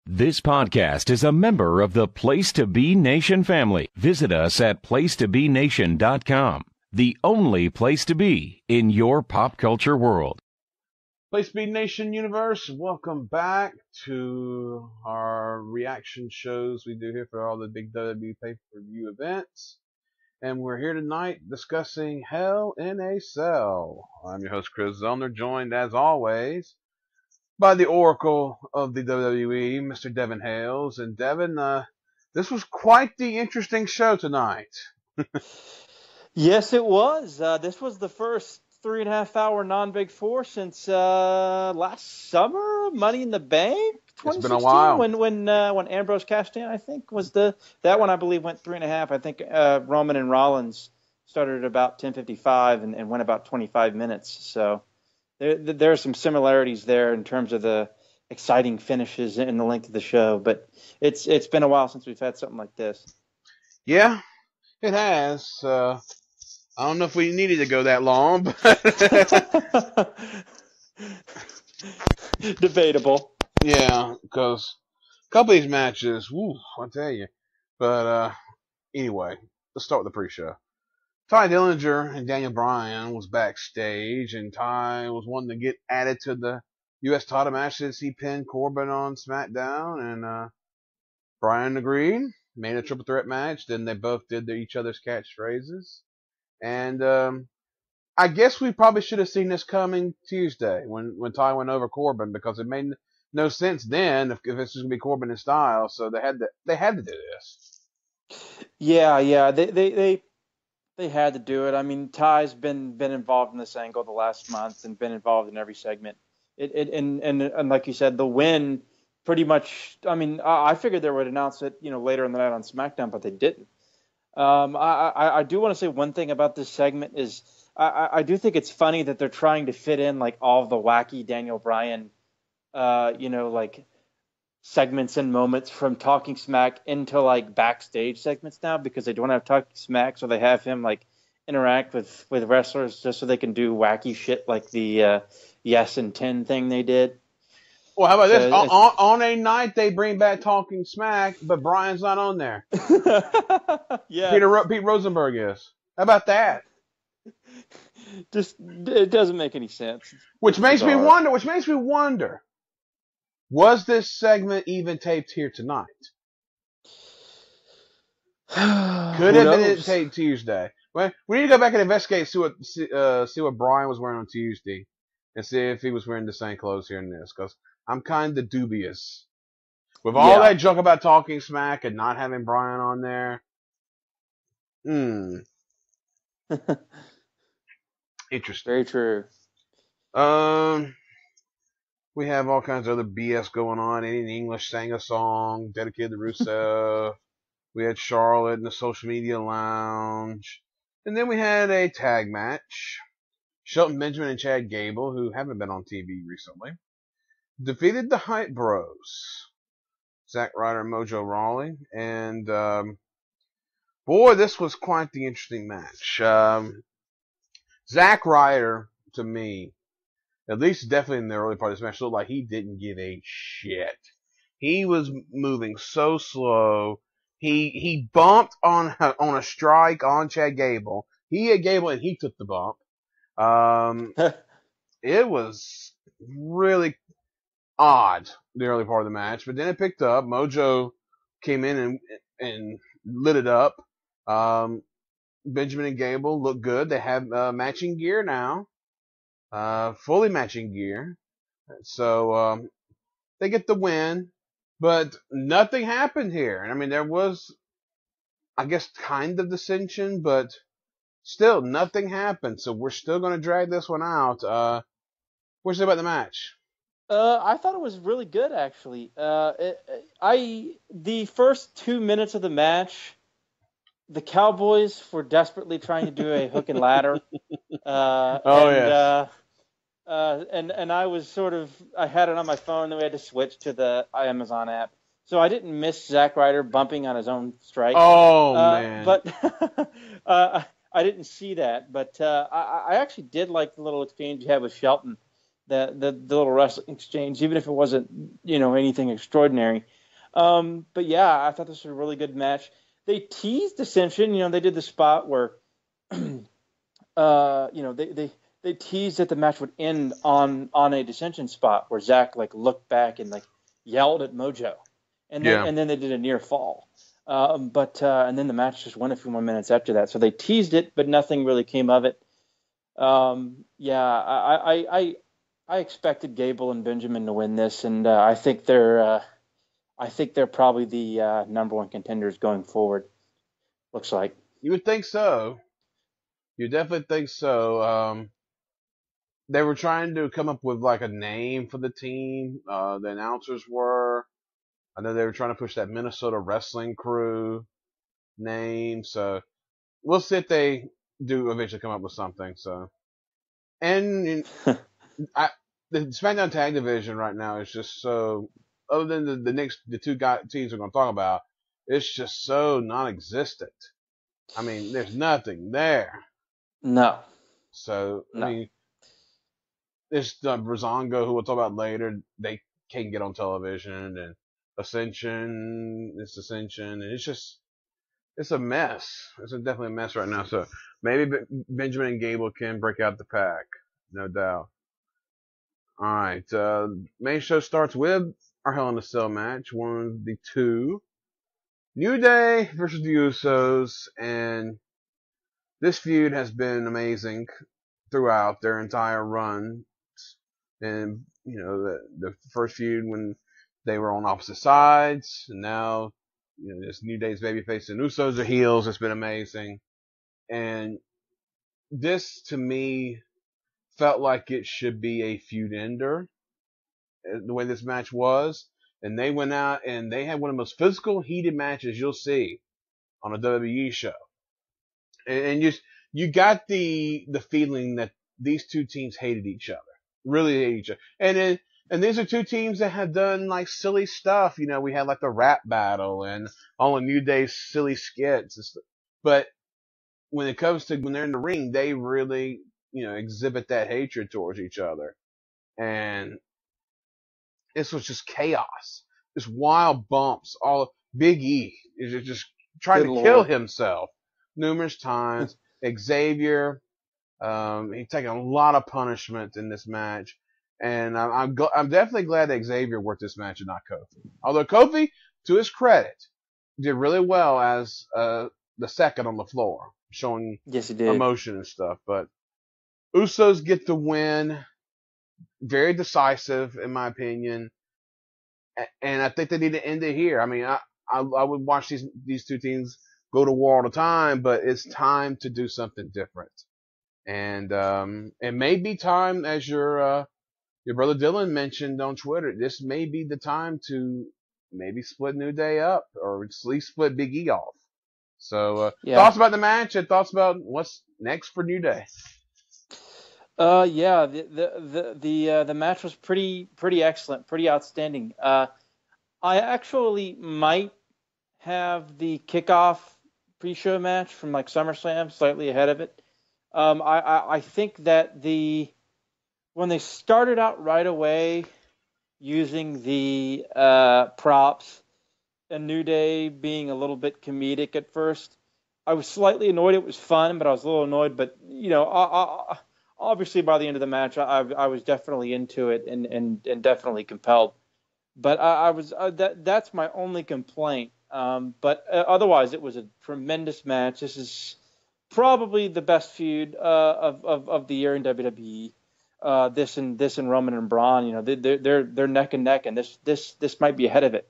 This podcast is a member of the Place to Be Nation family. Visit us at placetobenation.com, the only place to be in your pop culture world. Place to Be Nation universe, welcome back to our reaction shows we do here for all the big WWE pay-per-view events. And we're here tonight discussing Hell in a Cell. I'm your host, Kris Zellner, joined as always by the Oracle of the WWE, Mr. Devon Hales. And Devon, this was quite the interesting show tonight. Yes, it was. This was the first 3.5 hour non-Big Four since last summer, Money in the Bank, 2016. It's been a while. When Ambrose cashed in, I think was that one. I believe went 3.5. I think Roman and Rollins started at about 10:55 and went about 25 minutes. So there are some similarities there in terms of the exciting finishes and the length of the show. But it's been a while since we've had something like this. Yeah, it has. I don't know if we needed to go that long, but debatable. Yeah, because a couple of these matches, I tell you. But anyway, let's start with the pre-show. Ty Dillinger and Daniel Bryan was backstage, and Ty was wanting to get added to the U.S. title match since he pinned Corbin on SmackDown, and Bryan agreed, made a triple threat match. Then they both did each other's catchphrases. And I guess we probably should have seen this coming Tuesday when Ty went over Corbin, because it made no sense then if it's just gonna be Corbin in style. So they had to do this. Yeah, they had to do it. I mean, Ty's been involved in this angle the last month and been involved in every segment. And like you said, the win pretty much. I mean, I figured they would announce it, later in the night on SmackDown, but they didn't. I do want to say one thing about this segment is I do think it's funny that they're trying to fit in like all of the wacky Daniel Bryan, like segments and moments from Talking Smack into like backstage segments now, because they don't have Talking Smack, so they have him like interact with wrestlers just so they can do wacky shit like the Yes and 10 thing they did. Well, how about this? On a night they bring back Talking Smack, but Bryan's not on there. Yeah, Pete Rosenberg is. How about that? Just it doesn't make any sense. Which makes me wonder. Was this segment even taped here tonight? Could have been taped Tuesday. Well, we need to go back and investigate, see what Bryan was wearing on Tuesday, and see if he was wearing the same clothes here in this, because I'm kind of dubious. With all that junk about Talking Smack and not having Bryan on there. Interesting. Very true. We have all kinds of other BS going on. Eddie English sang a song dedicated to Rusev. We had Charlotte in the social media lounge. And then we had a tag match. Shelton Benjamin and Chad Gable, who haven't been on TV recently, defeated the Hype Bros, Zack Ryder and Mojo Rawley. And, boy, this was quite the interesting match. Zack Ryder, to me, at least definitely in the early part of this match, looked like he didn't give a shit. He was moving so slow. He bumped on a strike on Chad Gable. He hit Gable and he took the bump. It was really odd, the early part of the match, but then it picked up. Mojo came in and lit it up. Benjamin and Gable look good. They have matching gear now. Fully matching gear. So, they get the win, but nothing happened here. And I mean, there was, I guess, kind of dissension, but still nothing happened. So we're still going to drag this one out. What do you say about the match? I thought it was really good, actually. The first 2 minutes of the match, the Cowboys were desperately trying to do a hook and ladder. And I was I had it on my phone, then we had to switch to the Amazon app. So I didn't miss Zack Ryder bumping on his own strike. Oh, man. But I didn't see that. But I actually did like the little exchange you had with Shelton, the little wrestling exchange, even if it wasn't, anything extraordinary. But yeah, I thought this was a really good match. They teased Ascension. They did the spot where, they teased that the match would end on a dissension spot where Zach like looked back and like yelled at Mojo, and then Yeah. and then they did a near fall. But and then the match just went a few more minutes after that. So they teased it, but nothing really came of it. Yeah, I expected Gable and Benjamin to win this, and I think they're probably the number one contenders going forward. Looks like. You would think so. You definitely think so. They were trying to come up with like a name for the team. The announcers were. I know they were trying to push that Minnesota Wrestling Crew name. So we'll see if they do eventually come up with something. So, and the SmackDown Tag Division right now is just so. Other than the two teams we're going to talk about, it's just so non-existent. I mean, there's nothing there. No. So, I No. mean, there's Brazongo, who we'll talk about later. They can't get on television, and Ascension, and it's a mess. It's definitely a mess right now. So maybe Benjamin and Gable can break out the pack, no doubt. All right, main show starts with our Hell in a Cell match, one of the two, New Day versus the Usos, and this feud has been amazing throughout their entire run. And, the first feud when they were on opposite sides, and now, this New Day's babyface and Usos are heels. It's been amazing. And this, to me, felt like it should be a feud ender, the way this match was. And they went out and they had one of the most physical, heated matches you'll see on a WWE show. And you got the feeling that these two teams hated each other. Really hated each other. And these are two teams that have done like silly stuff. We had like the rap battle and all of New Day's silly skits and stuff. But when it comes to when they're in the ring, they really, exhibit that hatred towards each other. And this was just chaos. Just wild bumps. All Big E is just trying Good to kill Lord. himself numerous times. Xavier, he's taking a lot of punishment in this match. And I'm definitely glad that Xavier worked this match and not Kofi. Although Kofi, to his credit, did really well as the second on the floor, showing Yes, he did. emotion and stuff. But Usos get the win, very decisive in my opinion, and I think they need to end it here. I mean, I would watch these two teams go to war all the time, but it's time to do something different. And it may be time, as your brother Dylan mentioned on Twitter, this may be the time to maybe split New Day up, or at least split Big E off. So, thoughts about the match and thoughts about what's next for New Day? Yeah, the match was pretty excellent, pretty outstanding. I actually might have the kickoff pre-show match from like SummerSlam slightly ahead of it. I think that when they started out right away using the props and New Day being a little bit comedic at first, I was slightly annoyed. It was fun, but I was a little annoyed. But obviously by the end of the match, I was definitely into it and definitely compelled. But I was that's my only complaint. But otherwise, it was a tremendous match. This is probably the best feud of the year in WWE. This and Roman and Braun, they're neck and neck, and this might be ahead of it.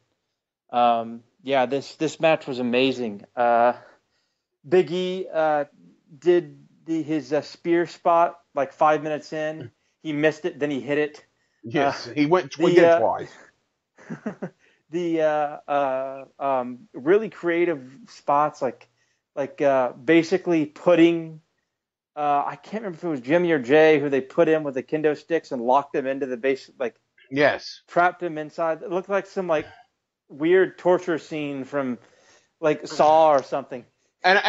This match was amazing. Big E did his spear spot like 5 minutes in. He missed it, then he hit it. Yes, he went twice. The really creative spots, like basically putting. I can't remember if it was Jimmy or Jay who they put in with the kendo sticks and locked them into the base, yes, trapped him inside. It looked like some weird torture scene from Saw or something. And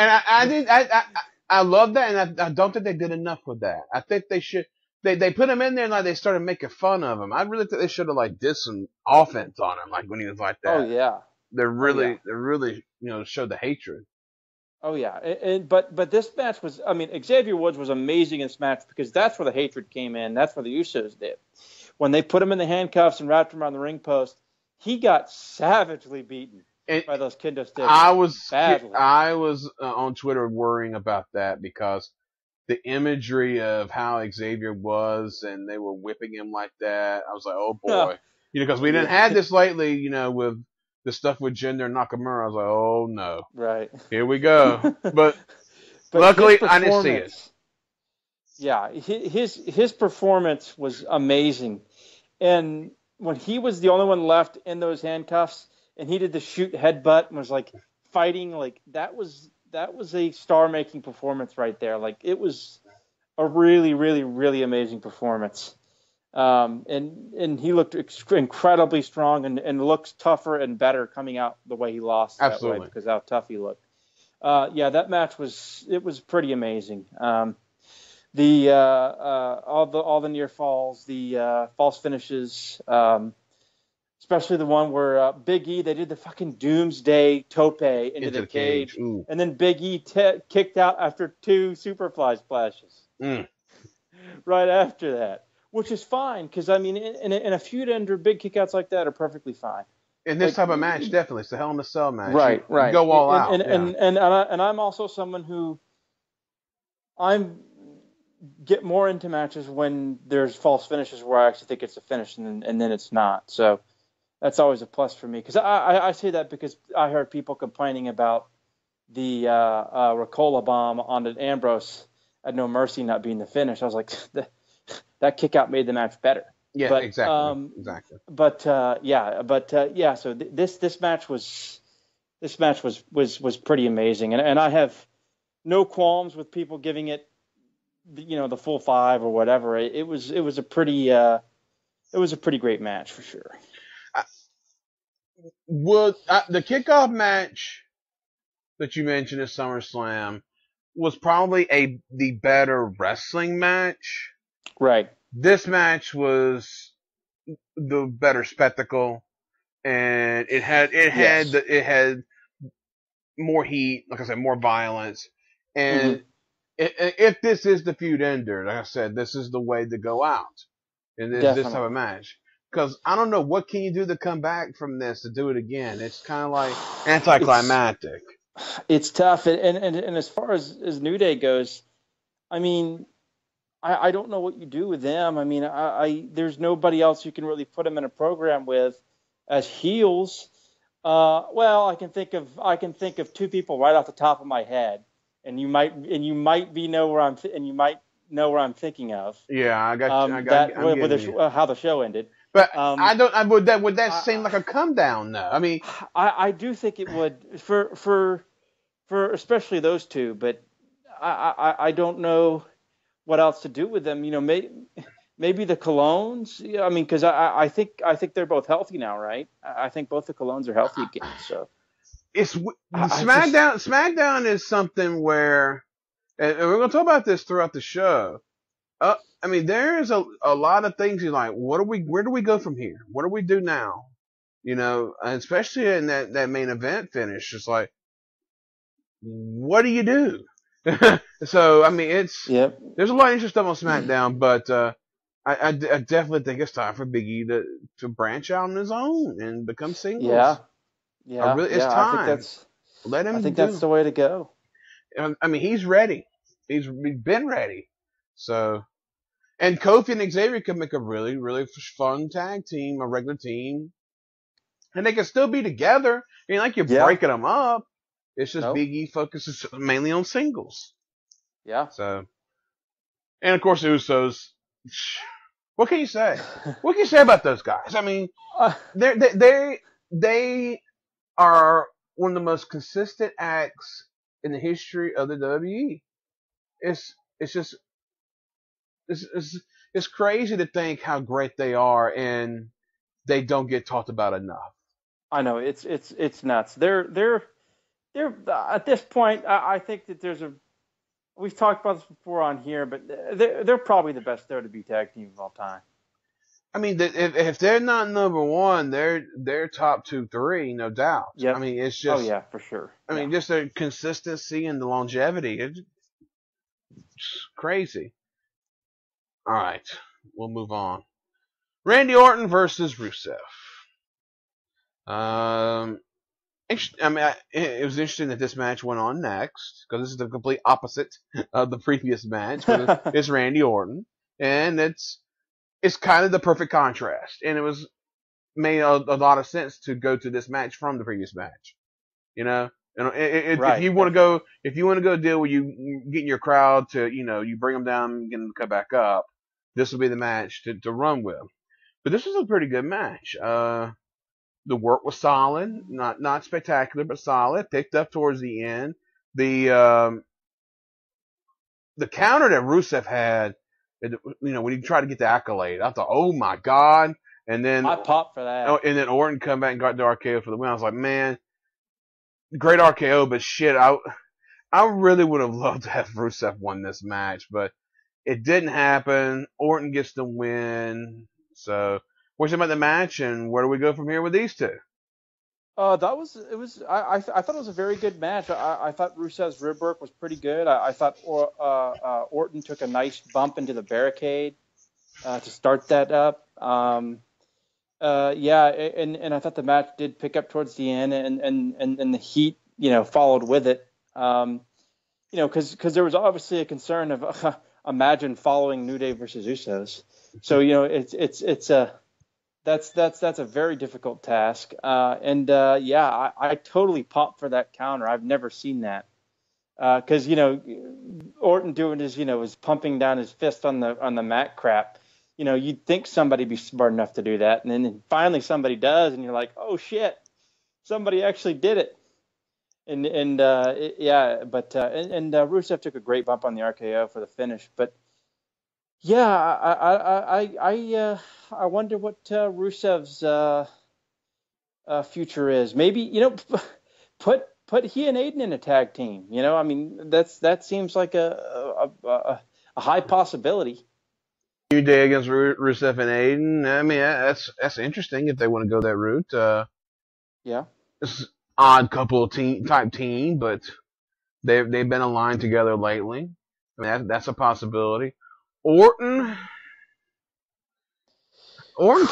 I love that, and I don't think they did enough with that. I think they should. they put him in there and like they started making fun of him. I really think they should have like did some offense on him, like when he was like that. Oh yeah. They really showed the hatred. Oh yeah. But this match was, I mean, Xavier Woods was amazing in this match because that's where the hatred came in. That's where the Usos did. When they put him in the handcuffs and wrapped him around the ring post, he got savagely beaten by those kendo sticks. I was badly. On Twitter worrying about that because the imagery of how Xavier was and they were whipping him like that. I was like, oh boy, because we didn't have this lately, with the stuff with Jinder and Nakamura. I was like, oh no, right, here we go. But luckily, I didn't see it. Yeah, his performance was amazing, and when he was the only one left in those handcuffs, and he did the shoot headbutt and was like fighting, like that was a star-making performance right there. Like it was a really, really, really amazing performance. And he looked incredibly strong and looks tougher and better coming out the way he lost that way because of how tough he looked. That match was pretty amazing. All the near falls, the false finishes, especially the one where Big E, they did the fucking doomsday tope into the cage. And then Big E kicked out after 2 superfly splashes. Right after that, which is fine because, I mean, in a feud ender, big kickouts like that are perfectly fine. In this type of match, definitely. It's a Hell in a Cell match. Right. You go all out. And I'm also someone who get more into matches when there's false finishes where I actually think it's a finish and then it's not. So that's always a plus for me because I say that because I heard people complaining about the Ricola bomb on Ambrose at No Mercy not being the finish. I was like, that kick out made the match better. Yeah, but, exactly. So this match was pretty amazing, and I have no qualms with people giving it, the full 5 or whatever. It was a pretty great match for sure. The kickoff match that you mentioned at SummerSlam was probably the better wrestling match. Right. This match was the better spectacle, and it had more heat, like I said, more violence. And if this is the feud ender, like I said, this is the way to go out in this type of match. Because I don't know, what can you do to come back from this to do it again? It's kind of like anticlimactic. It's tough, and as far as New Day goes, I mean, I don't know what you do with them. I mean, there's nobody else you can really put them in a program with as heels. Well, I can think of 2 people right off the top of my head, and you might know where I'm thinking of. Yeah, I got how the show ended. But would that seem like a come down though? I mean, I do think it would for especially those 2, but I don't know what else to do with them. Maybe the Colognes. I mean, because I think they're both healthy now, right? I think both the Colognes are healthy again. So it's SmackDown. SmackDown is something where, and we're going to talk about this throughout the show. I mean, there's a lot of things you're like, where do we go from here? What do we do now? Especially in that main event finish, it's like, what do you do? So, I mean, there's a lot of interesting stuff on SmackDown, but I definitely think it's time for Big E to branch out on his own and become singles. Yeah. It's time. I think that's the way to go. I mean, he's ready. He's been ready. So, and Kofi and Xavier can make a really, really fun tag team, a regular team, and they can still be together. I mean, like you're breaking them up. It's just Big E focuses mainly on singles. Yeah. So, and of course the Usos. What can you say? What can you say about those guys? I mean, they are one of the most consistent acts in the history of the WWE. It's crazy to think how great they are, and they don't get talked about enough. I know it's nuts. They're at this point. I think that there's a we've talked about this before on here, but they're probably the best WWE tag team of all time. I mean, if they're not number one, they're top 2, 3, no doubt. Yep. I mean, it's just. Oh yeah, for sure. I mean, just the consistency and the longevity. It's crazy. All right, we'll move on. Randy Orton versus Rusev. It was interesting that this match went on next because this is the complete opposite of the previous match. It's Randy Orton, and it's kind of the perfect contrast, and it was made a lot of sense to go to this match from the previous match. You know, Right. if you want to go deal with you getting your crowd to, you bring them down, get them to come back up. This will be the match to run with. But this was a pretty good match. The work was solid, not spectacular, but solid. Picked up towards the end. The counter that Rusev had, when he tried to get the accolade, I thought, oh my god! And then I popped for that. Oh, and then Orton come back and got the RKO for the win. I was like, man, great RKO, but shit, I really would have loved to have Rusev won this match, but it didn't happen. Orton gets the win. So, what's about the match, and where do we go from here with these two? I thought it was a very good match. I thought Rusev's rib work was pretty good. I thought Orton took a nice bump into the barricade to start that up. And I thought the match did pick up towards the end, and the heat, followed with it. Because there was obviously a concern of imagine following New Day versus Usos. So that's a very difficult task. I totally popped for that counter. I've never seen that. Because Orton doing his pumping down his fist on the mat crap. You'd think somebody'd be smart enough to do that, and then finally somebody does, and you're like, oh shit, somebody actually did it. Rusev took a great bump on the RKO for the finish, but yeah, I wonder what Rusev's future is. Maybe put he and Aiden in a tag team. That seems like a high possibility. New Day against Rusev and Aiden. I mean, that's interesting if they want to go that route. Yeah. It's an odd couple type team, but they've been aligned together lately. I mean, that's a possibility. Orton's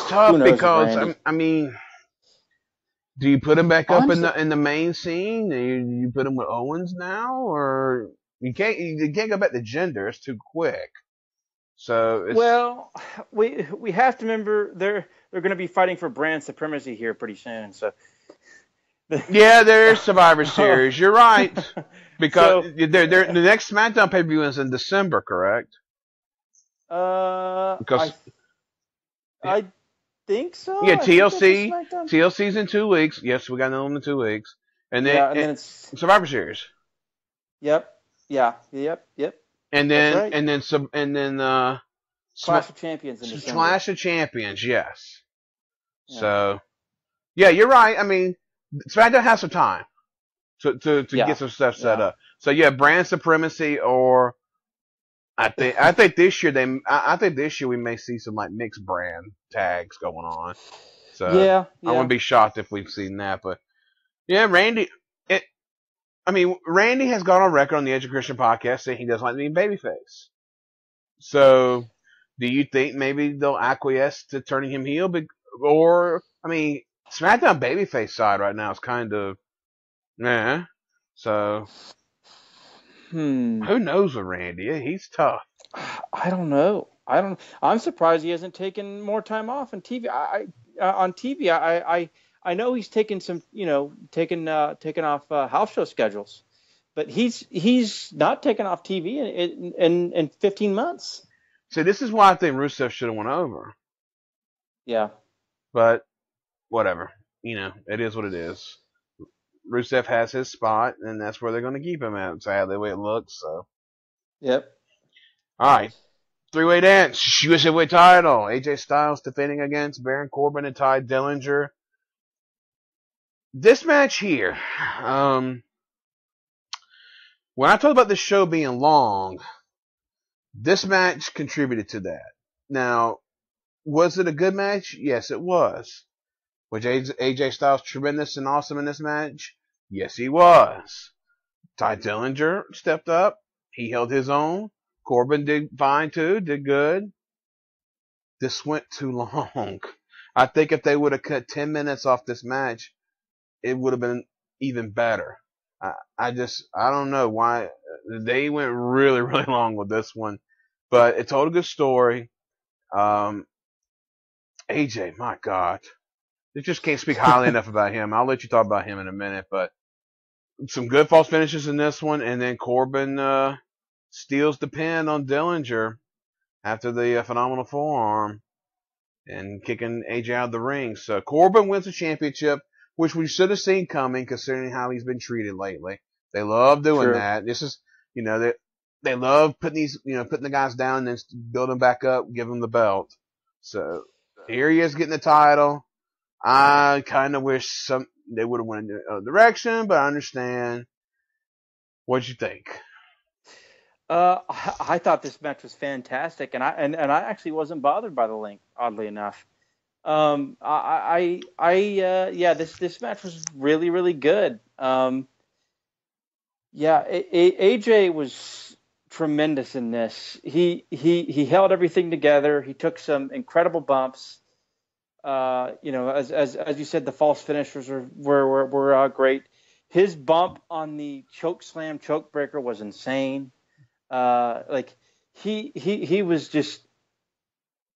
tough because I mean, do you put him back up in the main scene? Do you put him with Owens now, or you can't go back to gender? It's too quick. So we have to remember they're going to be fighting for brand supremacy here pretty soon. So yeah, there's Survivor Series. You're right, because the next SmackDown pay-per-view is in December, correct? Because I think so. Yeah, TLC's in 2 weeks. Yes, we got another one in 2 weeks, and then it's Survivor Series. Yep. Yeah. Yep. And then, right. and then Clash of Champions in December. Clash of Champions, yes. Yeah. So, yeah, you're right. I mean, SmackDown has some time to get some stuff set up. So yeah, brand supremacy, or I think this year we may see some like mixed brand tags going on. So yeah. I wouldn't be shocked if we've seen that. But yeah, Randy has gone on record on the Edge of Christian podcast saying he doesn't like being babyface. So, do you think maybe they'll acquiesce to turning him heel? Or, I mean, SmackDown babyface side right now is kind of, So, who knows with Randy? He's tough. I don't know. I'm surprised he hasn't taken more time off on TV. I know he's taken some, taken off house show schedules, but he's not taken off TV in 15 months. See, this is why I think Rusev should have went over. Yeah. But whatever, it is what it is. Rusev has his spot, and that's where they're going to keep him at. Sadly, the way it looks. So. Yep. All right. 3-way dance, USA Heavyweight title. AJ Styles defending against Baron Corbin and Ty Dillinger. This match here, when I talked about this show being long, this match contributed to that. Now, was it a good match? Yes, it was. Was AJ Styles tremendous and awesome in this match? Yes, he was. Ty Dillinger stepped up. He held his own. Corbin did fine too, did good. This went too long. I think if they would have cut 10 minutes off this match, it would have been even better. I don't know why they went really, really long with this one, but it told a good story. AJ, my God, they just can't speak highly enough about him. I'll let you talk about him in a minute, but some good false finishes in this one, and then Corbin steals the pin on Dillinger after the phenomenal forearm and kicking AJ out of the ring. So Corbin wins the championship, which we should have seen coming considering how he's been treated lately. They love doing that. This is, they love putting the guys down and then build them back up, give them the belt. So here he is getting the title. I kind of wish they would have went in a direction, but I understand. What'd you think? I thought this match was fantastic, and I actually wasn't bothered by the length, oddly enough. This match was really, really good. AJ was tremendous in this. He held everything together. He took some incredible bumps. As you said, the false finishers were great. His bump on the choke slam, choke breaker was insane. He was just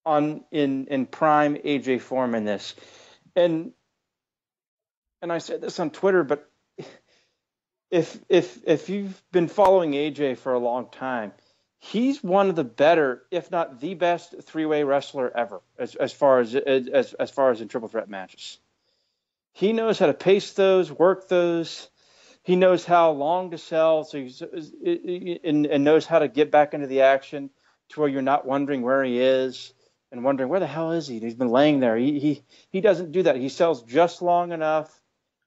in prime AJ form in this, and I said this on Twitter, but if you've been following AJ for a long time, he's one of the better, if not the best, three-way wrestler ever, as far as in triple threat matches. He knows how to pace those, work those. He knows how long to sell, and knows how to get back into the action to where you're not wondering where he is and wondering where the hell is he. He's been laying there. He doesn't do that. He sells just long enough,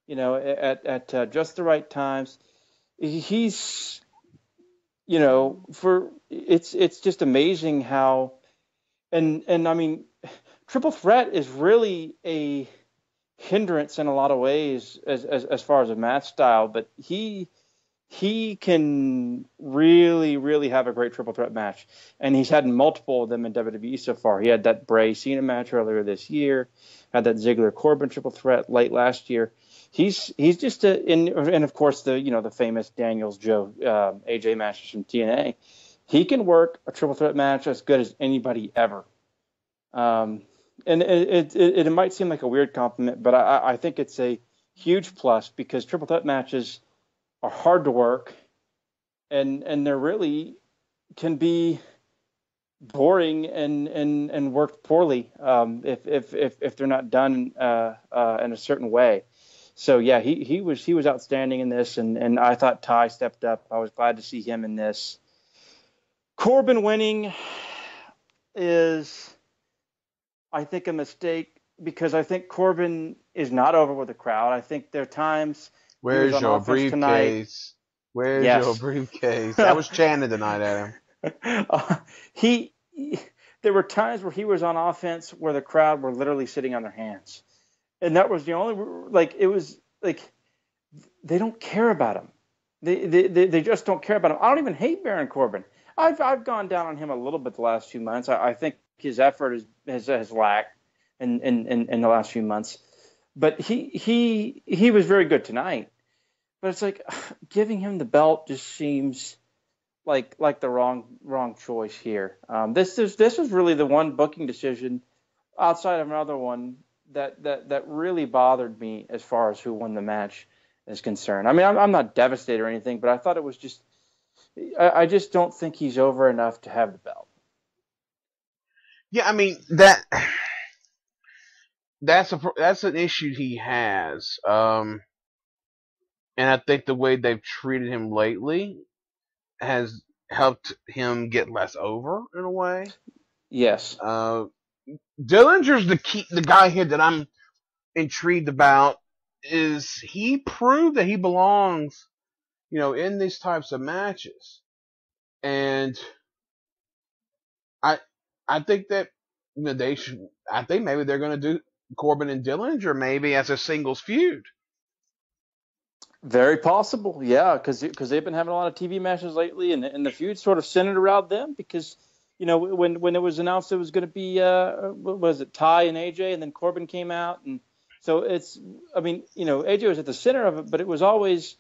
at just the right times. He's, it's just amazing how, and I mean, triple threat is really a hindrance in a lot of ways as far as a match style, but he can really, really have a great triple threat match, and he's had multiple of them in WWE so far. He had that Bray Cena match earlier this year, had that Ziggler Corbin triple threat late last year. He's just and of course the famous Daniels Joe AJ matches from TNA. He can work a triple threat match as good as anybody ever. And it might seem like a weird compliment, but I think it's a huge plus because triple threat matches are hard to work, and they're really can be boring and worked poorly if they're not done in a certain way. So yeah, he was outstanding in this, and I thought Ty stepped up. I was glad to see him in this. Corbin winning is, I think, a mistake because I think Corbin is not over with the crowd. I think there are times. Where's your briefcase? Tonight. Where's your briefcase? I was chanting tonight at him. There were times where he was on offense where the crowd were literally sitting on their hands, and that was the only it was like they don't care about him. They just don't care about him. I don't even hate Baron Corbin. I've gone down on him a little bit the last few months. I think his effort has lacked in the last few months, but he was very good tonight. But it's like giving him the belt just seems like the wrong choice here. This was really the one booking decision outside of another one that really bothered me as far as who won the match is concerned. I mean, I'm not devastated or anything, but I thought it was just I just don't think he's over enough to have the belt. Yeah, I mean that's an issue he has, and I think the way they've treated him lately has helped him get less over in a way. Yes. Dillinger's the guy here that I'm intrigued about. Is he proved that he belongs, in these types of matches. And I think that they should. I think maybe they're going to do Corbin and Dillinger maybe as a singles feud. Very possible, yeah, because they've been having a lot of TV matches lately, and the feud sort of centered around them because when it was announced it was going to be what was it, Ty and AJ, and then Corbin came out, and so AJ was at the center of it, but it was always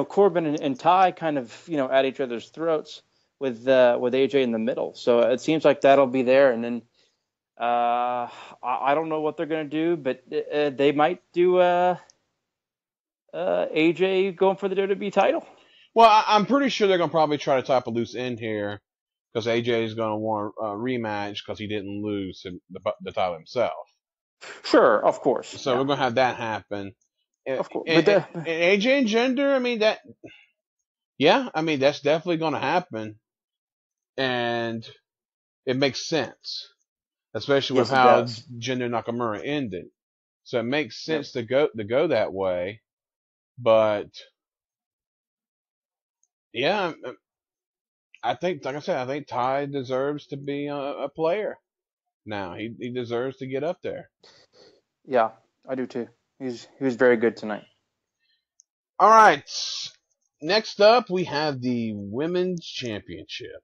Corbin and Ty kind of at each other's throats with AJ in the middle. So it seems like that'll be there, and then I don't know what they're going to do, but they might do AJ going for the WWE title. Well, I'm pretty sure they're going to probably try to type a loose end here because AJ is going to want a rematch because he didn't lose the title himself. Sure, of course. So we're going to have that happen. Of course. And AJ and Jinder, that's definitely going to happen. And it makes sense, especially with how Jinder Nakamura ended. So it makes sense to go that way. But yeah, I think, like I said, I think Ty deserves to be a player now. He deserves to get up there. Yeah, I do too. He was very good tonight. All right. Next up, we have the Women's Championship.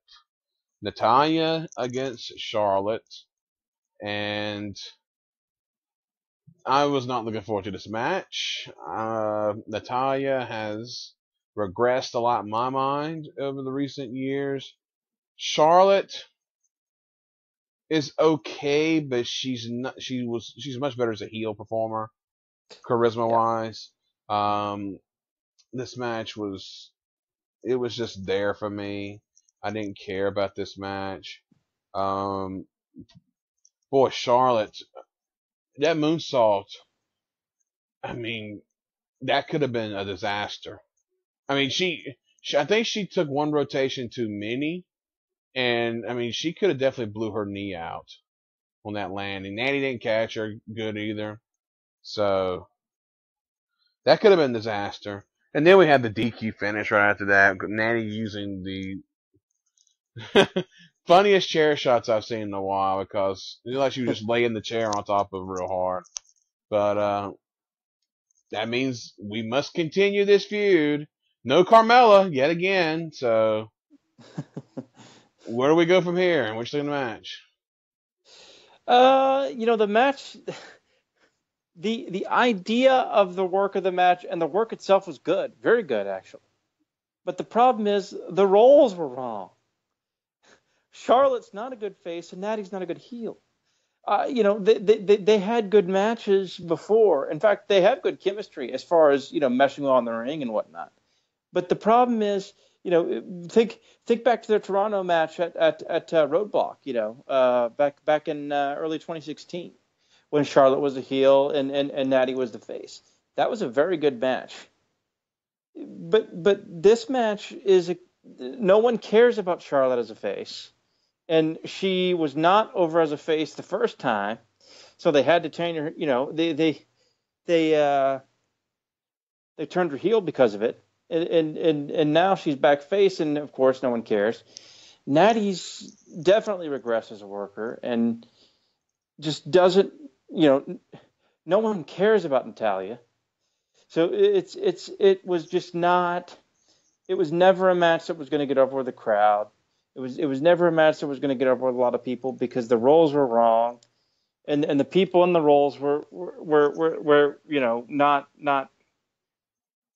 Natalya against Charlotte. And I was not looking forward to this match. Natalya has regressed a lot in my mind over the recent years. Charlotte is okay, but she's much better as a heel performer, charisma wise. This match was just there for me. I didn't care about this match. Boy, Charlotte, that moonsault, that could have been a disaster. I think she took one rotation too many, and she could have definitely blew her knee out on that landing. Natty didn't catch her good either, so that could have been a disaster. And then we had the DQ finish right after that. Natty using the funniest chair shots I've seen in a while because it looked like she was just laying the chair on top of real hard. But that means we must continue this feud. No Carmella yet again. So where do we go from here? And what's the match? The match. The idea of the work of the match and the work itself was good, very good actually. But the problem is the roles were wrong. Charlotte's not a good face, and Natty's not a good heel. They had good matches before. In fact, they have good chemistry as far as meshing on the ring and whatnot. But the problem is, think back to their Toronto match at Roadblock. Back in early 2016. When Charlotte was a heel and Natty was the face. That was a very good match. But this match no one cares about Charlotte as a face. And she was not over as a face the first time. So they had to change her, they turned her heel because of it. And now she's back face, and of course no one cares. Natty's definitely regressed as a worker and just doesn't no one cares about Natalya. So it was just not. It was never a match that was going to get over with the crowd. It was never a match that was going to get over with a lot of people because the roles were wrong, and the people in the roles were not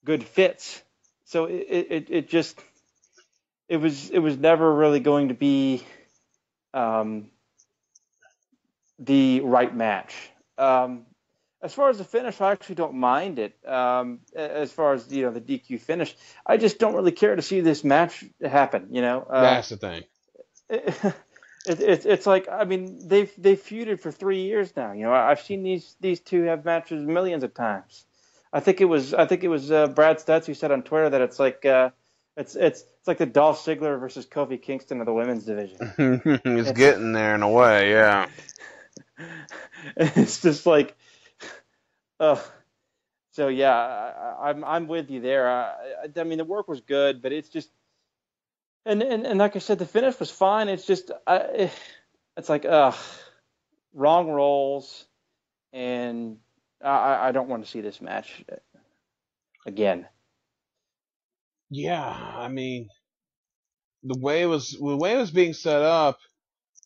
good fits. So it was never really going to be the right match. As far as the finish, I actually don't mind it. As far as the DQ finish, I just don't really care to see this match happen. That's the thing. It's like they've feuded for 3 years now. I've seen these two have matches millions of times. I think it was Brad Stutz who said on Twitter that it's like it's like the Dolph Ziggler versus Kofi Kingston of the women's division. It's getting there in a way, yeah. It's just like, So yeah, I'm with you there. I mean, the work was good, but it's just and like I said, the finish was fine. It's just it's like wrong roles, and I don't want to see this match again. Yeah, I mean, the way it was being set up,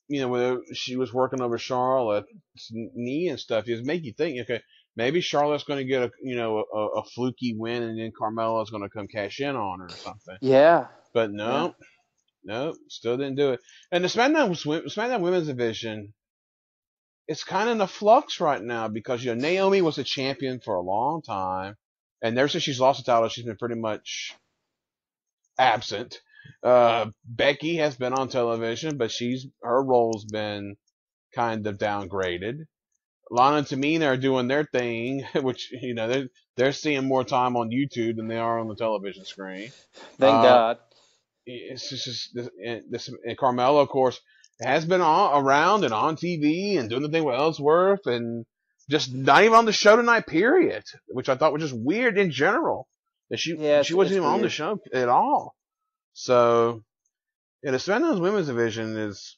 where she was working over Charlotte's knee and stuff, it make you think, okay, maybe Charlotte's going to get a fluky win, and then Carmella's going to come cash in on her or something. Yeah, But yeah. no, still didn't do it. And the SmackDown Women's Division, it's kind of in a flux right now because Naomi was a champion for a long time, and ever since she's lost the title, she's been pretty much absent. Becky has been on television, but her role's been kind of downgraded. Lana and Tamina are doing their thing, which they're seeing more time on YouTube than they are on the television screen. Thank God. It's just this, and Carmella, of course, has been around and on TV and doing the thing with Ellsworth and just not even on the show tonight. Period, which I thought was just weird in general. That she wasn't even on the show at all. So the SmackDown Women's Division is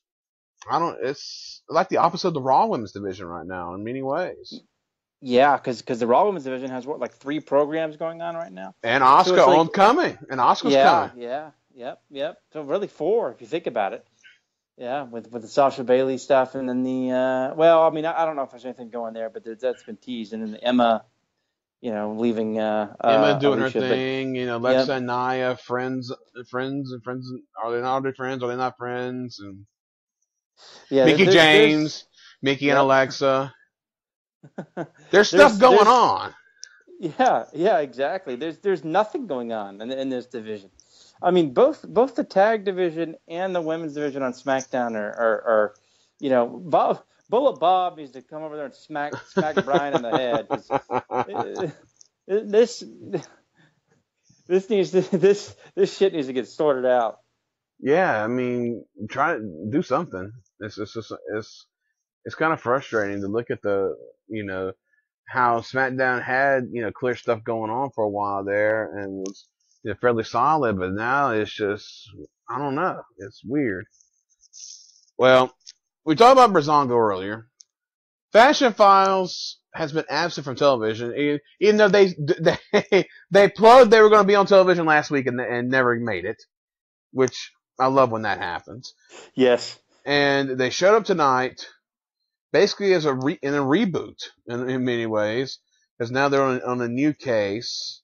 it's like the opposite of the Raw Women's Division right now in many ways. Yeah, because the Raw Women's Division has like 3 programs going on right now, and Asuka coming, and Asuka's coming. Yep. So really 4 if you think about it. Yeah, with the Sasha Bailey stuff, and then the I don't know if there's anything going there, but that's been teased, and then the Emma, leaving. Emma doing Alicia, her thing, Alexa and Nia, friends. Are they not friends? Are they not friends? And Mickey James, Mickey and Alexa. There's stuff going on. Yeah, exactly. There's nothing going on in this division. I mean, both the tag division and the women's division on SmackDown are Bullet Bob needs to come over there and smack Brian in the head. This shit needs to get sorted out. Yeah, I mean, try to do something. It's kind of frustrating to look at how SmackDown had clear stuff going on for a while there and was fairly solid, but now it's just, I don't know, it's weird. Well, we talked about Breezango earlier. Fashion Files has been absent from television, even though they plugged they were going to be on television last week and never made it, which I love when that happens. Yes. And they showed up tonight, basically as in a reboot in many ways, because now they're on a new case,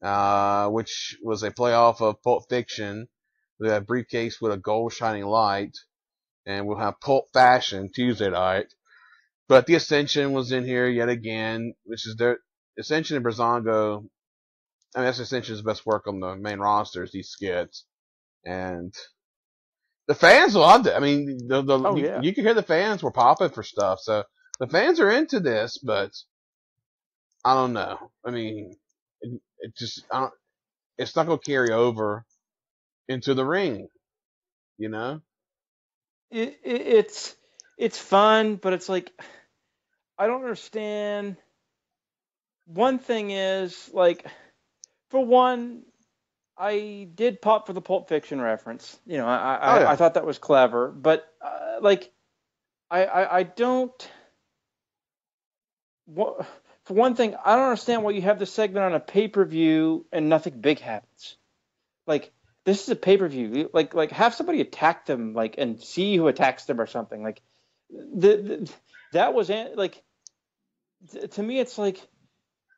which was a playoff of Pulp Fiction, with a briefcase with a gold shining light, and we'll have Pulp Fashion Tuesday night. But the Ascension was in here yet again, which is their Ascension and Breezango. I mean, that's Ascension's best work on the main rosters, these skits. And the fans loved it. I mean, you could hear the fans were popping for stuff. So the fans are into this, but I don't know. I mean, it's not going to carry over into the ring, It's fun, but it's like, I don't understand. One thing is, like, for one, I did pop for the Pulp Fiction reference. I thought that was clever, but I don't. For one thing, I don't understand why you have this segment on a pay-per-view and nothing big happens. Like, this is a pay-per-view. Like have somebody attack them, and see who attacks them or something. Like, that was like, to me, it's like,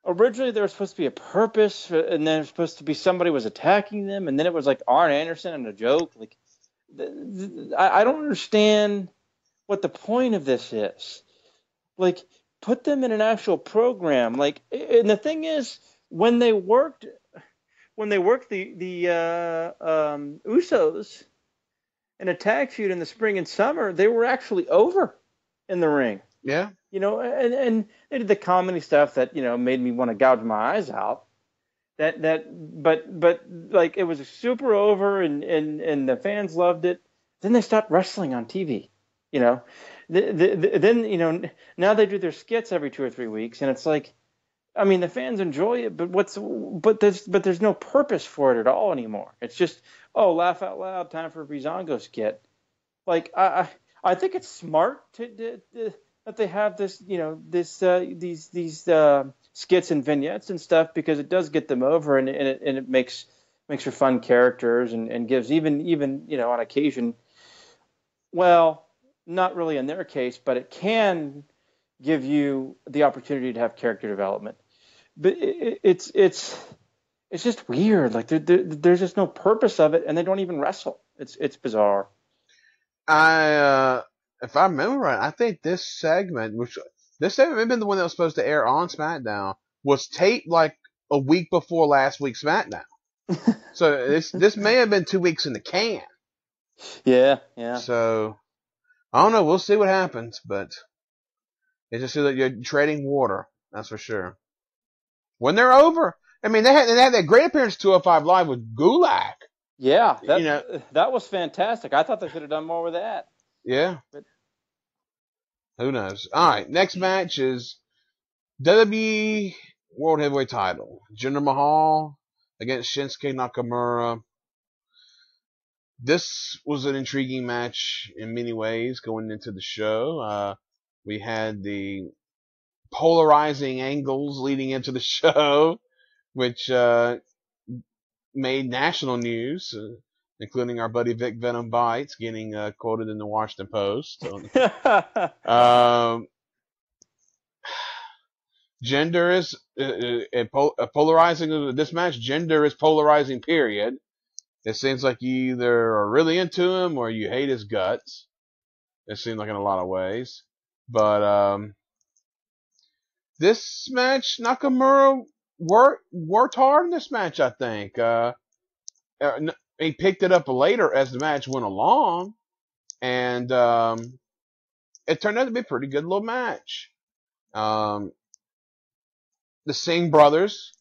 originally there was supposed to be a purpose, and then it was supposed to be somebody was attacking them, and then it was like Arn Anderson and a joke. Like, I don't understand what the point of this is. Like, put them in an actual program. Like, and the thing is, when they worked the Usos in a tag feud in the spring and summer, they were actually over in the ring. Yeah. And they did the comedy stuff that, made me want to gouge my eyes out. But like, it was super over and the fans loved it. Then they stopped wrestling on TV, Then, now they do their skits every 2 or 3 weeks, and it's like, I mean, the fans enjoy it, but there's no purpose for it at all anymore. It's just, oh, laugh out loud, time for a Breezango skit. Like I think it's smart that they have this, these skits and vignettes and stuff, because it does get them over, and it makes for fun characters, and gives even on occasion, well, not really in their case, but it can give you the opportunity to have character development. But it's just weird. Like there's just no purpose of it, and they don't even wrestle. It's bizarre. If I remember right, I think this segment may have been the one that was supposed to air on SmackDown, was taped like a week before last week's SmackDown. So this may have been 2 weeks in the can. Yeah. So I don't know. We'll see what happens, but it's just so that you're treading water. That's for sure. When they're over, I mean, they had that great appearance 205 Live with Gulak. Yeah, that was fantastic. I thought they should have done more with that. Yeah. But who knows? All right, next match is WWE World Heavyweight Title. Jinder Mahal against Shinsuke Nakamura. This was an intriguing match in many ways going into the show. We had the polarizing angles leading into the show, which made national news, including our buddy Vic Venom Bites getting quoted in the Washington Post. Gender is polarizing. This match, gender is polarizing, period. It seems like you either are really into him or you hate his guts. It seems like in a lot of ways. But this match, Nakamura worked hard in this match, I think. He picked it up later as the match went along, and it turned out to be a pretty good little match. The Singh brothers,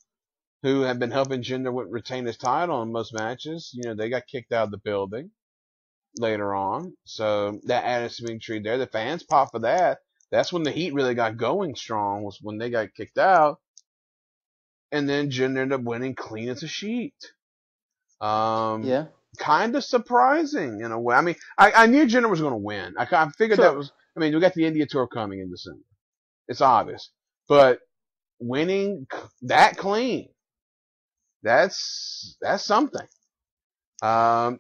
who have been helping Jinder retain his title in most matches, they got kicked out of the building later on. So that added some intrigue there. The fans popped for that. That's when the heat really got going strong, was when they got kicked out. And then Jinder ended up winning clean as a sheet. Yeah. Kind of surprising in a way. I mean, I knew Jinder was going to win. I figured that was, we got the India tour coming in December. It's obvious. But winning that clean, that's something. I've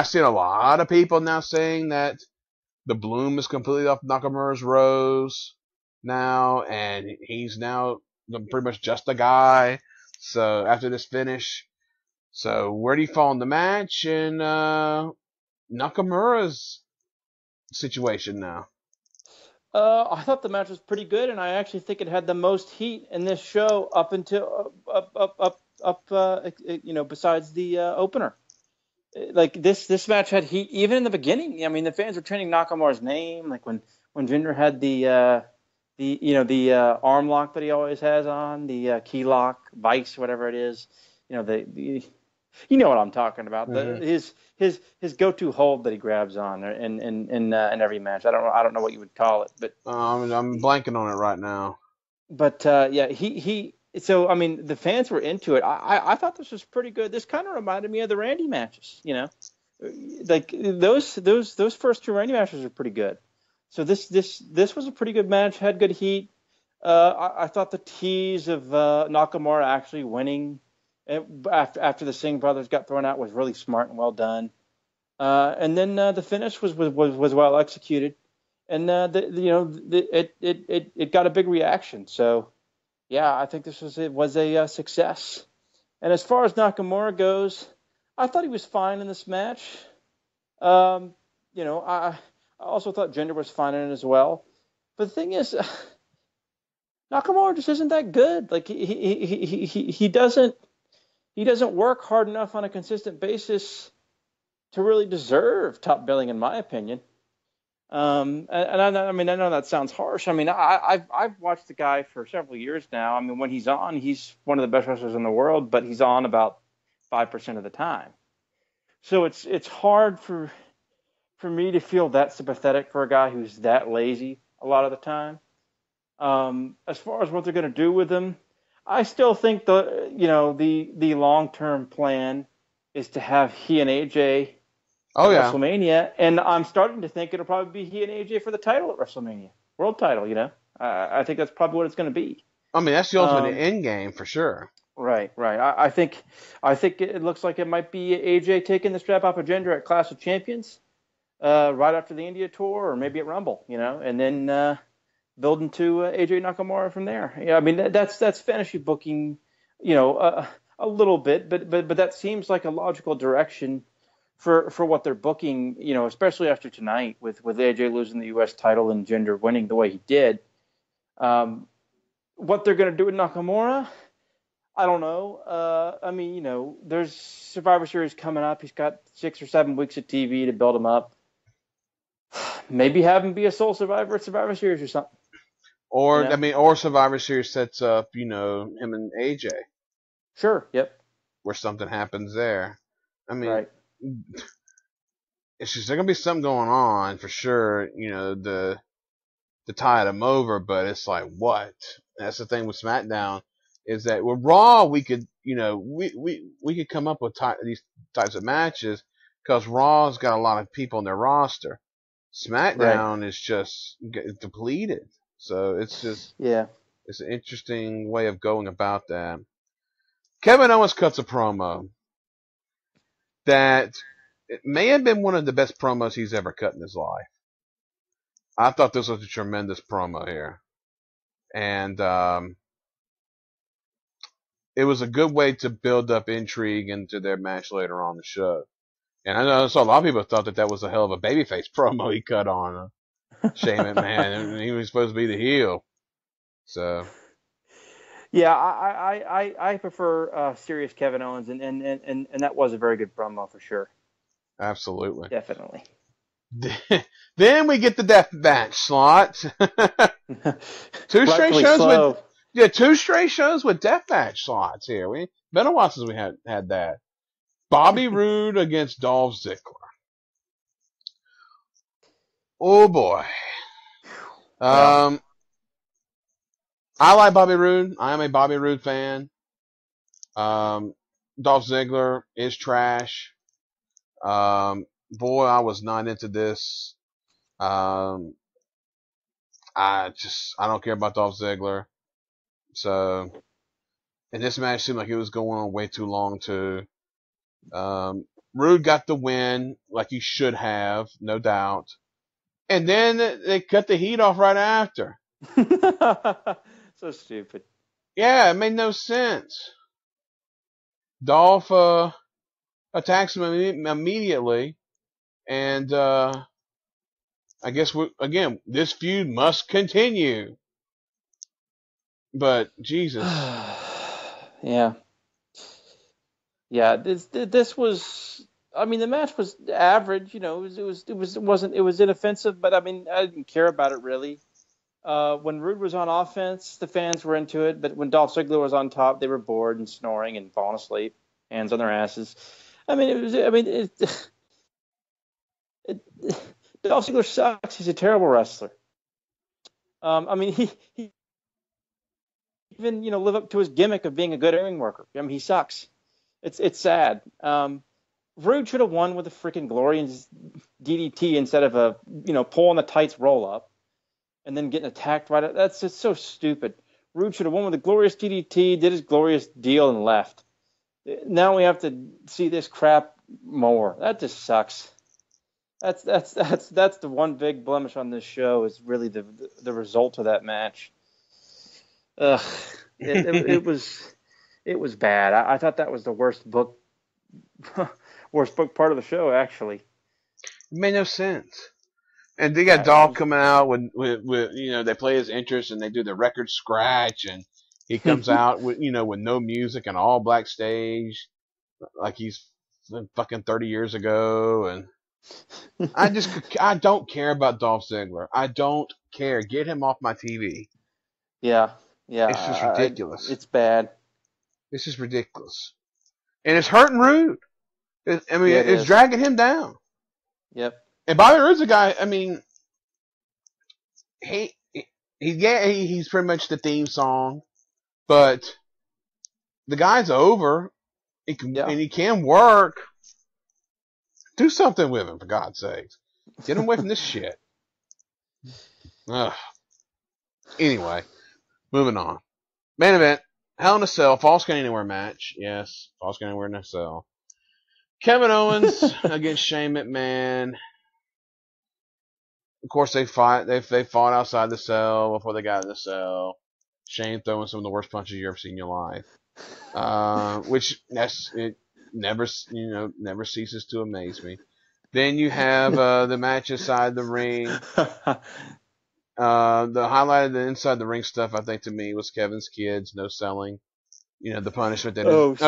seen a lot of people now saying that the bloom is completely off Nakamura's rose now, and he's now pretty much just a guy. So after this finish, so where do you fall in the match and Nakamura's situation now? I thought the match was pretty good, and I actually think it had the most heat in this show up until besides the opener. Like this match had heat even in the beginning. I mean, the fans were chanting Nakamura's name, like when Jinder had the arm lock that he always has on, the key lock, vice, whatever it is. You know what I'm talking about. Mm-hmm. His go-to hold that he grabs on in every match. I don't know what you would call it, but I'm blanking on it right now. But So I mean, the fans were into it. I thought this was pretty good. This kind of reminded me of the Randy matches. Like those first two Randy matches are pretty good. So this was a pretty good match. Had good heat. I thought the tease of Nakamura actually winning after the Singh brothers got thrown out was really smart and well done. And then the finish was well executed, and it got a big reaction. So yeah, I think this was a success. And as far as Nakamura goes, I thought he was fine in this match. I also thought Jinder was fine in it as well. But the thing is, Nakamura just isn't that good. Like he doesn't work hard enough on a consistent basis to really deserve top billing, in my opinion. And I know that sounds harsh. I mean, I've watched the guy for several years now. I mean, when he's on, he's one of the best wrestlers in the world, but he's on about 5% of the time. So it's hard for me to feel that sympathetic for a guy who's that lazy a lot of the time. As far as what they're going to do with him, I still think the long-term plan is to have he and AJ Oh at yeah. WrestleMania, and I'm starting to think it'll probably be he and AJ for the title at WrestleMania, world title. I think that's probably what it's going to be. I mean, that's the ultimate Um, end game for sure. right. I think it looks like it might be AJ taking the strap off of Jinder at Clash of Champions, right after the India tour, or maybe at Rumble, and then building to AJ Nakamura from there. Yeah, I mean that's fantasy booking, a little bit, but that seems like a logical direction for what they're booking, especially after tonight with AJ losing the U.S. title and Jinder winning the way he did. What they're going to do with Nakamura, I don't know. I mean, there's Survivor Series coming up. He's got 6 or 7 weeks of TV to build him up. Maybe have him be a sole survivor at Survivor Series or something. Or Survivor Series sets up, him and AJ. Sure. Yep. Where something happens there. I mean, right. It's just there's gonna be something going on for sure. To tide them over, but it's like what? And that's the thing with SmackDown is that with Raw we could, we could come up with these types of matches because Raw's got a lot of people in their roster. SmackDown is just depleted, so it's just it's an interesting way of going about that. Kevin Owens cuts a promo that it may have been one of the best promos he's ever cut in his life. I thought this was a tremendous promo here. And it was a good way to build up intrigue into their match later on the show. And I saw a lot of people thought that was a hell of a babyface promo he cut on Shane McMahon. And he was supposed to be the heel. So. Yeah, I prefer serious Kevin Owens, and that was a very good promo for sure. Absolutely. Definitely. Then we get the death match slot. Two straight shows with death match slots here. We been a while since we had that. Bobby Roode against Dolph Ziggler. Oh boy. I like Bobby Roode. I am a Bobby Roode fan. Dolph Ziggler is trash. Boy, I was not into this. I don't care about Dolph Ziggler. So, and this match seemed like it was going on way too long too. Rude got the win, like he should have, no doubt. And then they cut the heat off right after. So stupid. Yeah, it made no sense. Dolph attacks him immediately. And I guess this feud must continue. But Jesus, yeah. This was. I mean, the match was average. It was inoffensive, but I mean, I didn't care about it really. When Rude was on offense, the fans were into it, but when Dolph Ziggler was on top, they were bored and snoring and falling asleep, hands on their asses. I mean, Dolph Ziggler sucks. He's a terrible wrestler. I mean, he even live up to his gimmick of being a good ring worker. I mean, he sucks. It's sad. Rude should have won with a freaking glorious DDT instead of a pull on the tights roll up and then getting attacked right. That's just so stupid. Rude should have won with a glorious DDT, did his glorious deal, and left. Now we have to see this crap more. That just sucks. That's the one big blemish on this show is really the result of that match. Ugh, it was bad. I thought that was the worst book part of the show actually. It made no sense. And they got Dolph coming out with they play his entrance and they do the record scratch and he comes out with with no music and all black stage like he's fucking 30 years ago and I don't care about Dolph Ziggler. I don't care. Get him off my TV. Yeah. It's just ridiculous. It's bad. This is ridiculous. And it's hurting Rude. It's dragging him down. Yep. And Bobby Roode's a guy, I mean, he's pretty much the theme song, but the guy's over. Yeah. And he can work. Do something with him, for God's sakes. Get him away from this shit. Ugh. Anyway, moving on. Main event. Hell in a Cell. Falls Count Anywhere match. Yes. Falls Count Anywhere in a Cell. Kevin Owens against Shane McMahon. Of course, they fought outside the cell before they got in the cell. Shane throwing some of the worst punches you ever seen in your life, which it never ceases to amaze me. Then you have the match inside the ring. The highlight of the inside the ring stuff, I think, to me, was Kevin's kids no selling. The punishment that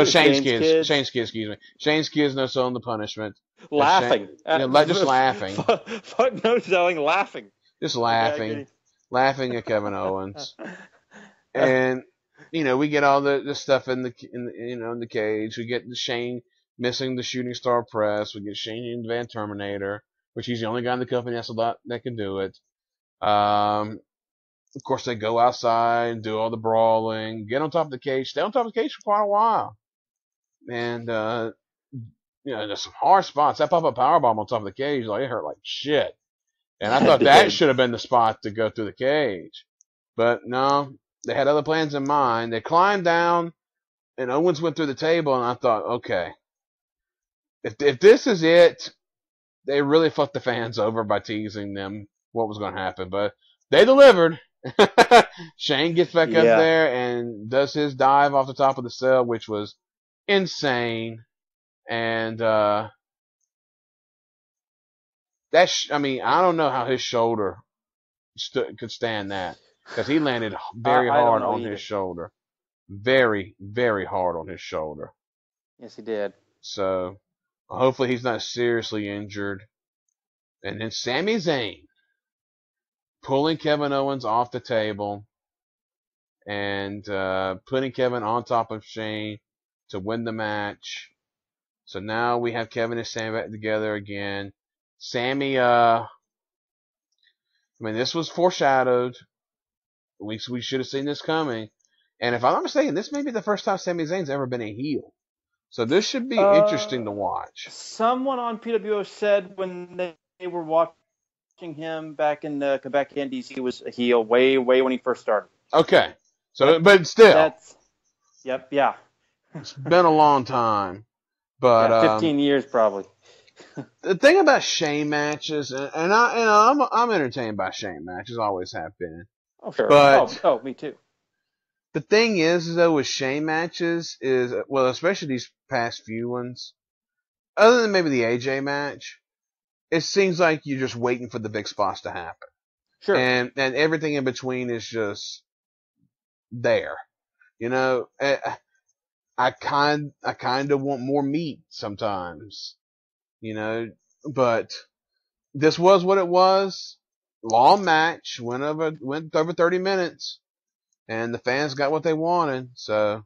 Shane's kids. Shane's kids, excuse me. Shane's kids no selling the punishment. Laughing. Just laughing. No selling, laughing. Just laughing. Laughing at Kevin Owens. And, we get all the stuff in the cage. We get Shane missing the shooting star press. We get Shane in Van Terminator, which he's the only guy in the company that can do it. Of course, they go outside and do all the brawling, get on top of the cage, stay on top of the cage for quite a while. And, there's some hard spots. That pop-up powerbomb on top of the cage, it hurt like shit. And I thought that should have been the spot to go through the cage. But no, they had other plans in mind. They climbed down, and Owens went through the table, and I thought, okay, if this is it, they really fucked the fans over by teasing them what was going to happen. But they delivered. Shane gets back up there and does his dive off the top of the cell, which was insane. And I don't know how his shoulder could stand that, because he landed very hard on his shoulder. Very, very hard on his shoulder. Yes, he did. So hopefully he's not seriously injured. And then Sami Zayn pulling Kevin Owens off the table and putting Kevin on top of Shane to win the match. So now we have Kevin and Sami back together again. Sami, this was foreshadowed. We should have seen this coming. And if I'm not mistaken, this may be the first time Sami Zayn's ever been a heel. So this should be interesting to watch. Someone on PWO said when they were watching him back in Quebec Indies, he was a heel way when he first started. Okay. So, but still. Yeah. It's been a long time. But 15 years probably. The thing about Shane matches, and I'm entertained by Shane matches, always have been. Oh sure. But me too. The thing is, though, with Shane matches is, well, especially these past few ones, other than maybe the AJ match, it seems like you're just waiting for the big spots to happen. Sure. And everything in between is just there. I kind of want more meat sometimes, but this was what it was. Long match, went over 30 minutes, and the fans got what they wanted. So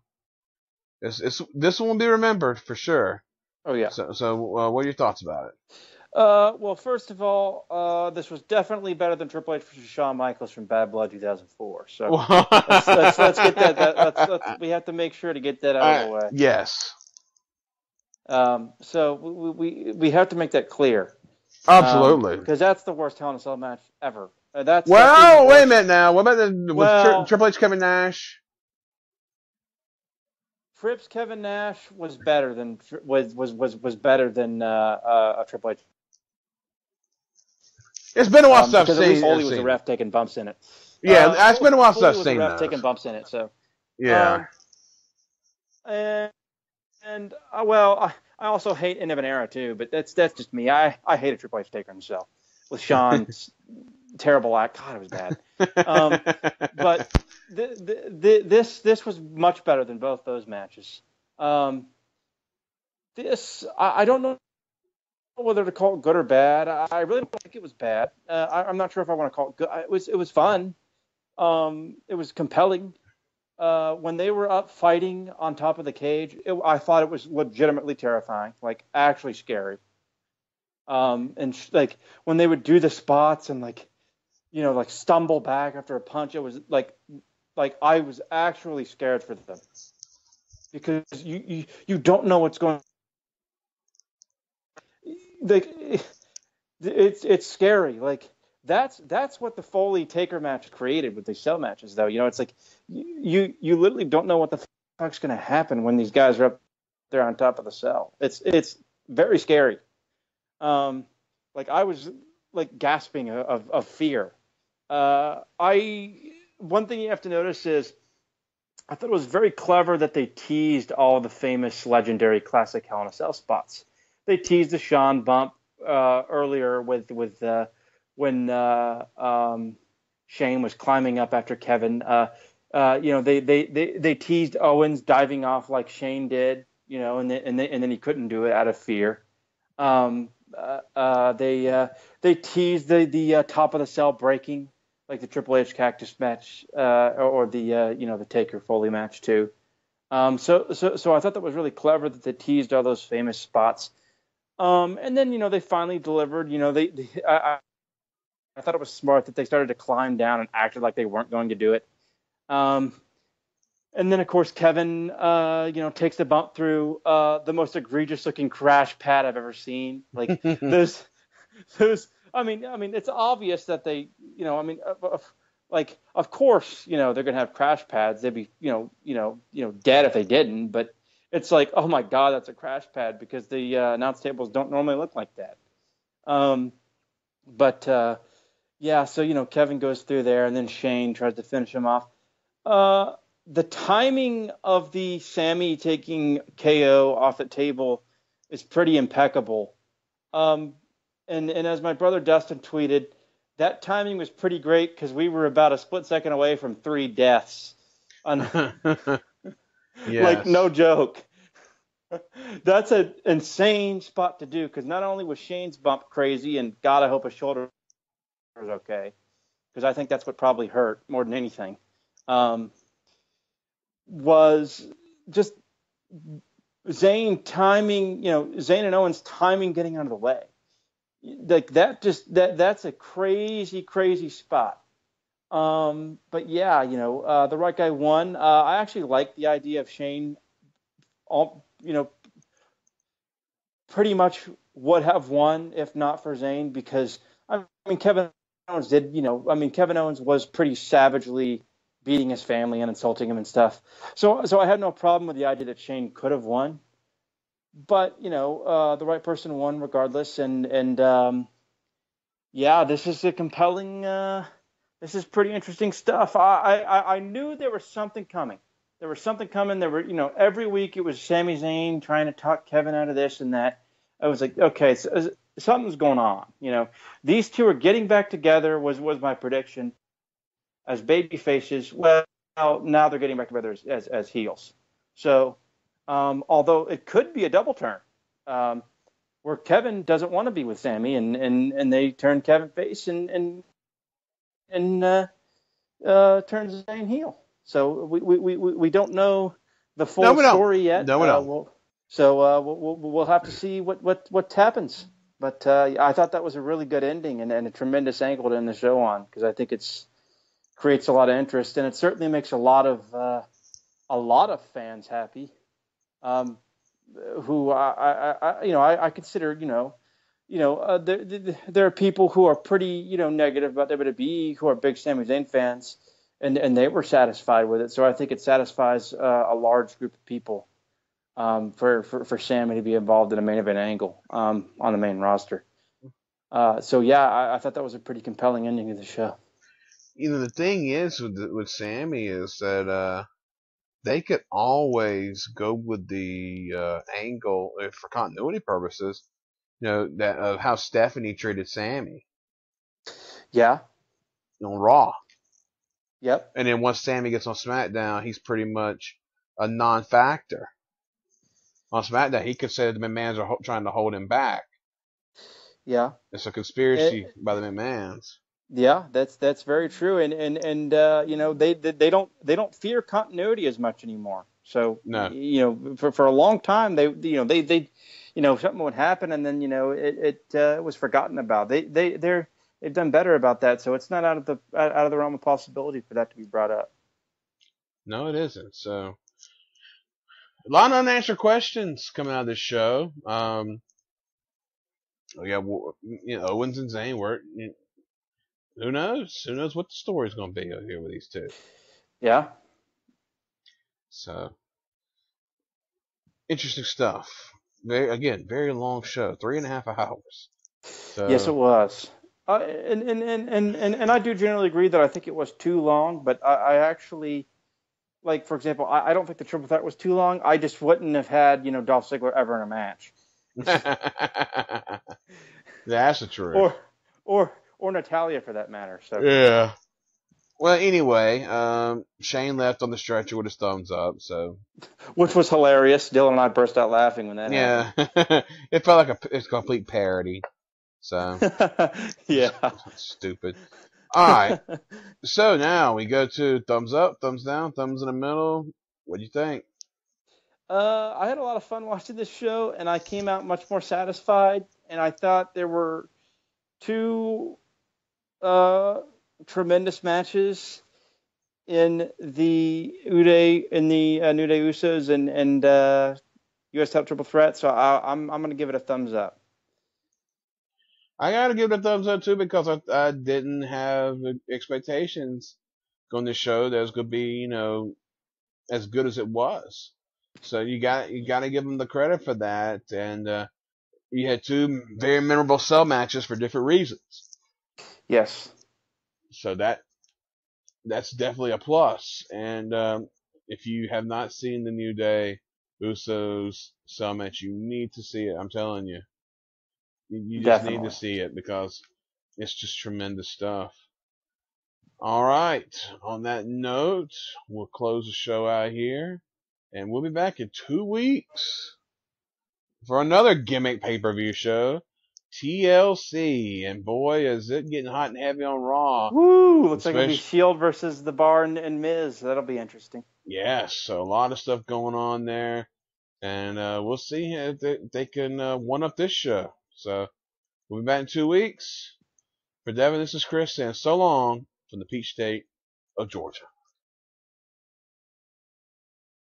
this one will be remembered for sure. Oh yeah. So what are your thoughts about it? Well, first of all, this was definitely better than Triple H versus Shawn Michaels from Bad Blood 2004. So let's get that. We have to make sure to get that out of the way. Yes. So we have to make that clear. Absolutely. Because that's the worst Hell in a Cell match ever. Wait a minute now. What about Triple H Kevin Nash? Trips Kevin Nash was better than better than a Triple H. It's been a while since I've seen. Because at least Foley was a ref taking bumps in it. Yeah, it's been a while since I've seen that. Taking bumps in it, so. Yeah. I also hate End of an Era too, but that's just me. I hated Triple H Taker himself with Shawn's terrible act. God, it was bad. But this was much better than both those matches. I don't know whether to call it good or bad. I really don't think it was bad. I'm not sure if I want to call it good. It was fun. It was compelling. When they were up fighting on top of the cage, I thought it was legitimately terrifying, like actually scary. And when they would do the spots and stumble back after a punch, it was like I was actually scared for them because you don't know what's going. Like it's scary. Like that's what the Foley Taker match created with these cell matches, though. It's like you literally don't know what the fuck's going to happen when these guys are up there on top of the cell. It's very scary. Like I was like gasping of fear. One thing you have to notice is I thought it was very clever that they teased all the famous legendary classic Hell in a Cell spots. They teased the Shawn bump earlier with when Shane was climbing up after Kevin. They teased Owens diving off like Shane did, and then he couldn't do it out of fear. They teased the top of the cell breaking, like the Triple H Cactus match, or the Taker Foley match too. So I thought that was really clever that they teased all those famous spots. And then they finally delivered. I thought it was smart that they started to climb down and acted like they weren't going to do it. And then of course Kevin, takes the bump through the most egregious looking crash pad I've ever seen. Like there's. I mean, it's obvious that they, of course, they're gonna have crash pads. They'd be, dead if they didn't. But it's like, oh my God, that's a crash pad because the announce tables don't normally look like that. So Kevin goes through there, and then Shane tries to finish him off. The timing of the Sammy taking KO off the table is pretty impeccable. And as my brother Dustin tweeted, that timing was pretty great because we were about a split second away from 3 deaths. Yes. Like, no joke. That's an insane spot to do because not only was Shane's bump crazy, and God, I hope his shoulder was okay, because I think that's what probably hurt more than anything, was just Zayn and Owens timing getting out of the way. Like that's a crazy spot. But yeah, the right guy won. I actually like the idea of Shane, pretty much would have won if not for Zayn, because Kevin Owens did, Kevin Owens was pretty savagely beating his family and insulting him and stuff. So I had no problem with the idea that Shane could have won. But the right person won regardless, and this is a compelling. This is pretty interesting stuff. I knew there was something coming. There was something coming. There were every week it was Sami Zayn trying to talk Kevin out of this and that. I was like, okay, so something's going on. These two are getting back together was my prediction as baby faces. Well, now they're getting back together as heels. So. Although it could be a double turn, where Kevin doesn't want to be with Sammy, and they turn Kevin face and turns Zayn heel. So we don't know the full story yet. No, we don't. We'll have to see what happens. But I thought that was a really good ending and a tremendous angle to end the show on, because I think creates a lot of interest, and it certainly makes a lot of fans happy. Who I consider, there are people who are pretty, negative about WWE, who are big Sami Zayn fans, and they were satisfied with it. So I think it satisfies a large group of people for Sami to be involved in a main event angle on the main roster. I thought that was a pretty compelling ending of the show. The thing is with Sami is that they could always go with the angle for continuity purposes, that of how Stephanie treated Sami. Yeah. On Raw. Yep. And then once Sami gets on SmackDown, he's pretty much a non-factor. On SmackDown, he could say the McMahons are trying to hold him back. Yeah. It's a conspiracy by the McMahons. Yeah, that's very true, and they don't fear continuity as much anymore. So no. For a long time they something would happen and then it was forgotten about. They've done better about that, so it's not out of the realm of possibility for that to be brought up. No, it isn't. So A lot of unanswered questions coming out of this show. We got, Owens and Zayn. Who knows? Who knows what the story's going to be here with these two? Yeah. So, interesting stuff. Very long show. 3.5 hours. So, Yes, it was. And I do generally agree that I think it was too long, but I actually, like, for example, I don't think the triple threat was too long. I just wouldn't have had, Dolph Ziggler ever in a match. That's the truth. Or Natalia for that matter. So yeah. Well, anyway, Shane left on the stretcher with his thumbs up. So, which was hilarious. Dylan and I burst out laughing when that happened. Yeah, it felt like it's a complete parody. So yeah, stupid. All right. So now we go to thumbs up, thumbs down, thumbs in the middle. What do you think? I had a lot of fun watching this show, and I came out much more satisfied. And I thought there were two tremendous matches in the New Day Usos and U.S. Top Triple Threat. So I'm going to give it a thumbs up. I gotta give it a thumbs up too because I didn't have expectations going to show that it was gonna be as good as it was. So you got to give them the credit for that, and you had two very memorable cell matches for different reasons. Yes. So that's definitely a plus. And if you have not seen the New Day Usos cell match, you need to see it. I'm telling you. You just Definitely need to see it because it's just tremendous stuff. All right. On that note, we'll close the show out here, and we'll be back in 2 weeks for another gimmick pay-per-view show, TLC. And boy, is it getting hot and heavy on Raw. Woo! Looks like it'll be Shield versus The Bar and Miz. That'll be interesting. Yes, so a lot of stuff going on there, and we'll see if they can one-up this show. So we'll be back in 2 weeks. For Devon, this is Kris, and so long from the Peach State of Georgia.